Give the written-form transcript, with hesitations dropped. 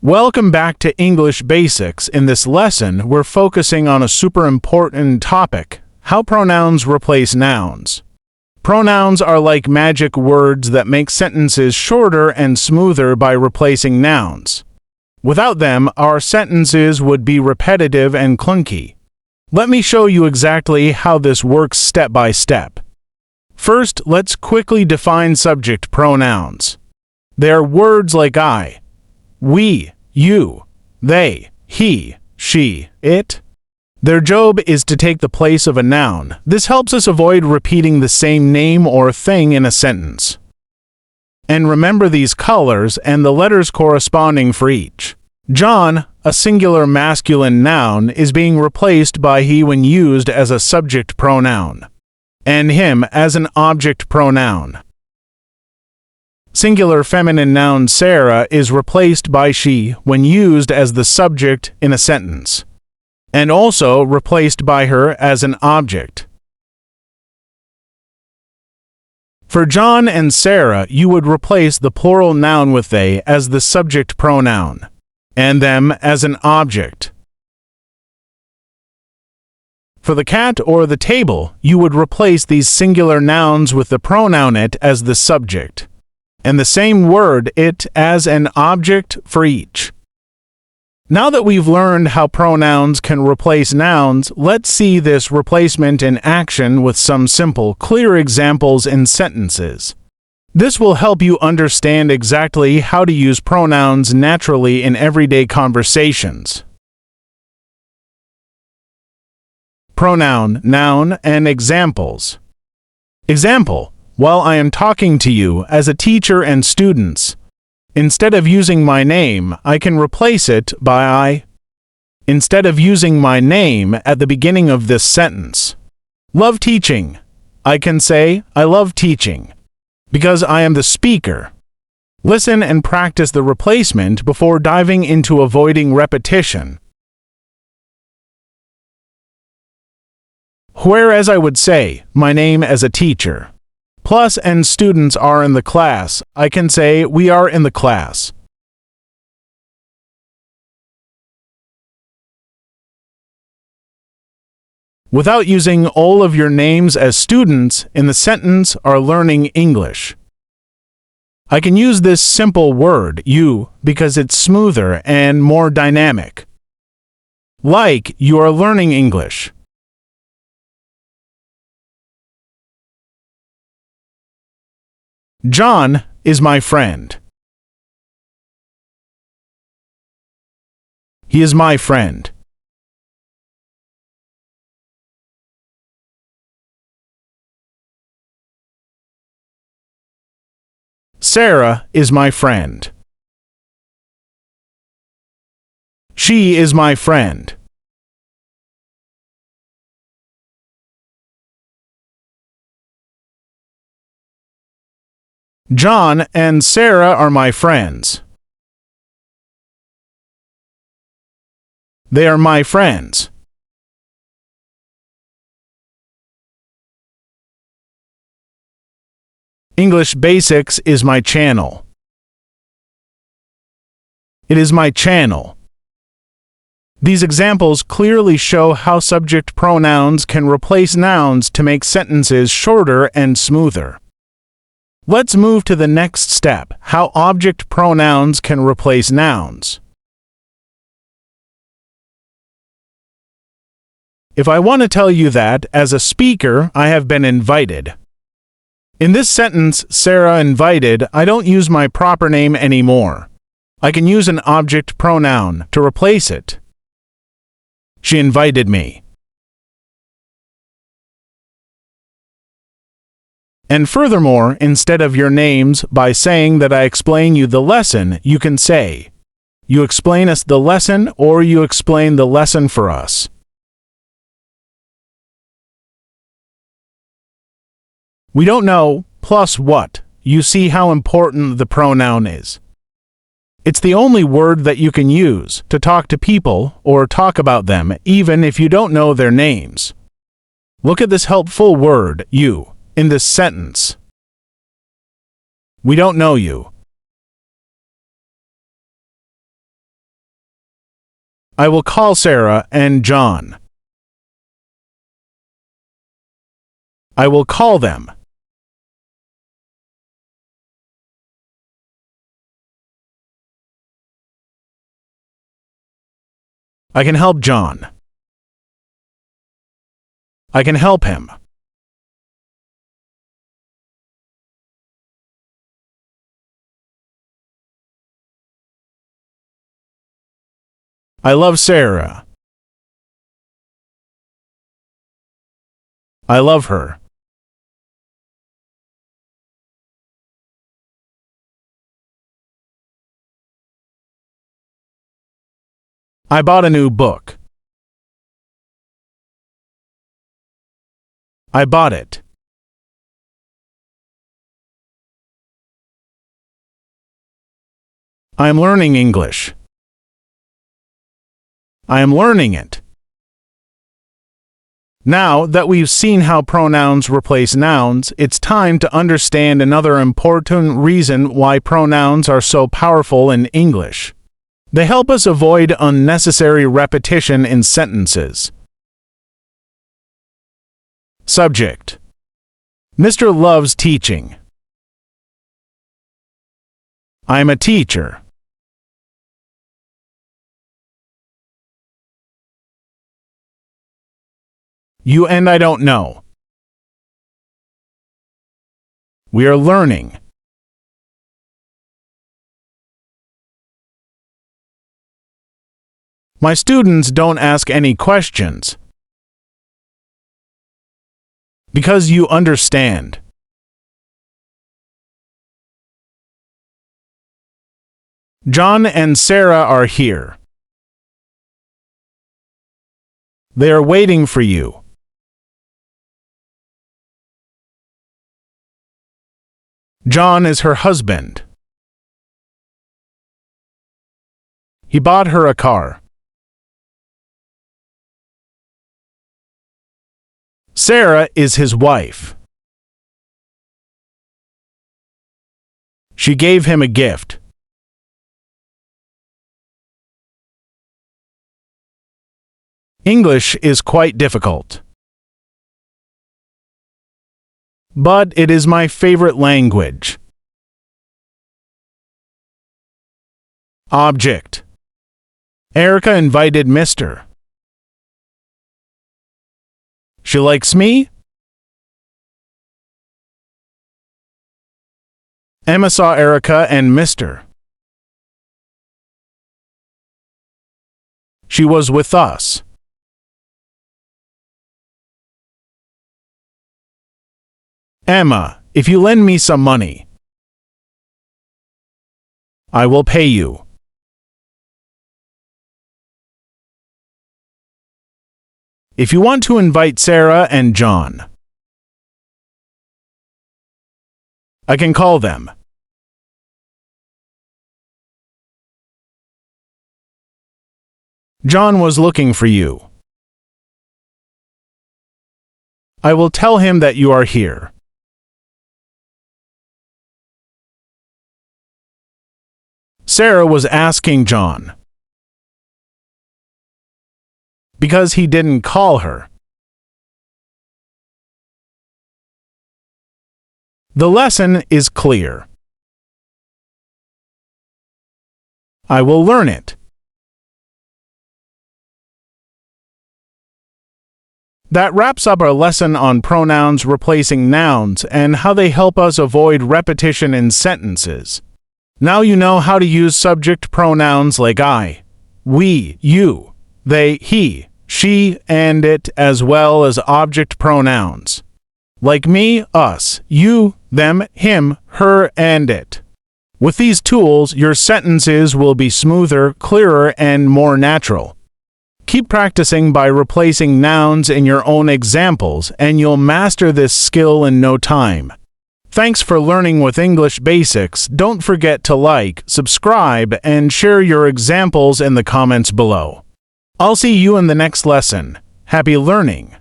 Welcome back to English Basics. In this lesson, we're focusing on a super important topic: how pronouns replace nouns. Pronouns are like magic words that make sentences shorter and smoother by replacing nouns. Without them, our sentences would be repetitive and clunky. Let me show you exactly how this works step by step. First, let's quickly define subject pronouns. They are words like I, we, you, they, he, she, it. Their job is to take the place of a noun. This helps us avoid repeating the same name or thing in a sentence. And remember these colors and the letters corresponding for each. John, a singular masculine noun, is being replaced by he when used as a subject pronoun, and him as an object pronoun. Singular feminine noun Sarah is replaced by she when used as the subject in a sentence, and also replaced by her as an object. For John and Sarah, you would replace the plural noun with they as the subject pronoun, and them as an object. For the cat or the table, you would replace these singular nouns with the pronoun it as the subject, and the same word it as an object for each. Now that we've learned how pronouns can replace nouns, let's see this replacement in action with some simple, clear examples in sentences. This will help you understand exactly how to use pronouns naturally in everyday conversations. Pronoun, noun, and examples. Example: while I am talking to you as a teacher and students, instead of using my name, I can replace it by I. Instead of using my name at the beginning of this sentence, love teaching, I can say, I love teaching, because I am the speaker. Listen and practice the replacement before diving into avoiding repetition. Whereas I would say, my name as a teacher, plus and students are in the class, I can say, we are in the class. Without using all of your names as students in the sentence are learning English. I can use this simple word, you, because it's smoother and more dynamic. Like, you are learning English. John is my friend. He is my friend. Sarah is my friend. She is my friend. John and Sarah are my friends. They are my friends. English Basics is my channel. It is my channel. These examples clearly show how subject pronouns can replace nouns to make sentences shorter and smoother. Let's move to the next step: how object pronouns can replace nouns. If I want to tell you that, as a speaker, I have been invited. In this sentence, Sarah invited, I don't use my proper name anymore. I can use an object pronoun to replace it. She invited me. And furthermore, instead of your names, by saying that I explain you the lesson, you can say, you explain us the lesson, or you explain the lesson for us. We don't know, plus what. You see how important the pronoun is. It's the only word that you can use to talk to people or talk about them, even if you don't know their names. Look at this helpful word, you, in this sentence. We don't know you. I will call Sarah and John. I will call them. I can help John. I can help him. I love Sarah. I love her. I bought a new book. I bought it. I am learning English. I am learning it. Now that we've seen how pronouns replace nouns, it's time to understand another important reason why pronouns are so powerful in English. They help us avoid unnecessary repetition in sentences. Subject: Mr. loves teaching. I'm a teacher. You and I don't know. We are learning. My students don't ask any questions. Because you understand. John and Sarah are here. They are waiting for you. John is her husband. He bought her a car. Sarah is his wife. She gave him a gift. English is quite difficult. But it is my favorite language. Object: Erica invited Mr. She likes me. Emma saw Erica and Mr. She was with us. Emma, if you lend me some money, I will pay you. If you want to invite Sarah and John, I can call them. John was looking for you. I will tell him that you are here. Sarah was asking John because he didn't call her. The lesson is clear. I will learn it. That wraps up our lesson on pronouns replacing nouns and how they help us avoid repetition in sentences. Now you know how to use subject pronouns like I, we, you, they, he, she, and it, as well as object pronouns like me, us, you, them, him, her, and it. With these tools, your sentences will be smoother, clearer, and more natural. Keep practicing by replacing nouns in your own examples, and you'll master this skill in no time. Thanks for learning with English Basics. Don't forget to like, subscribe, and share your examples in the comments below. I'll see you in the next lesson. Happy learning!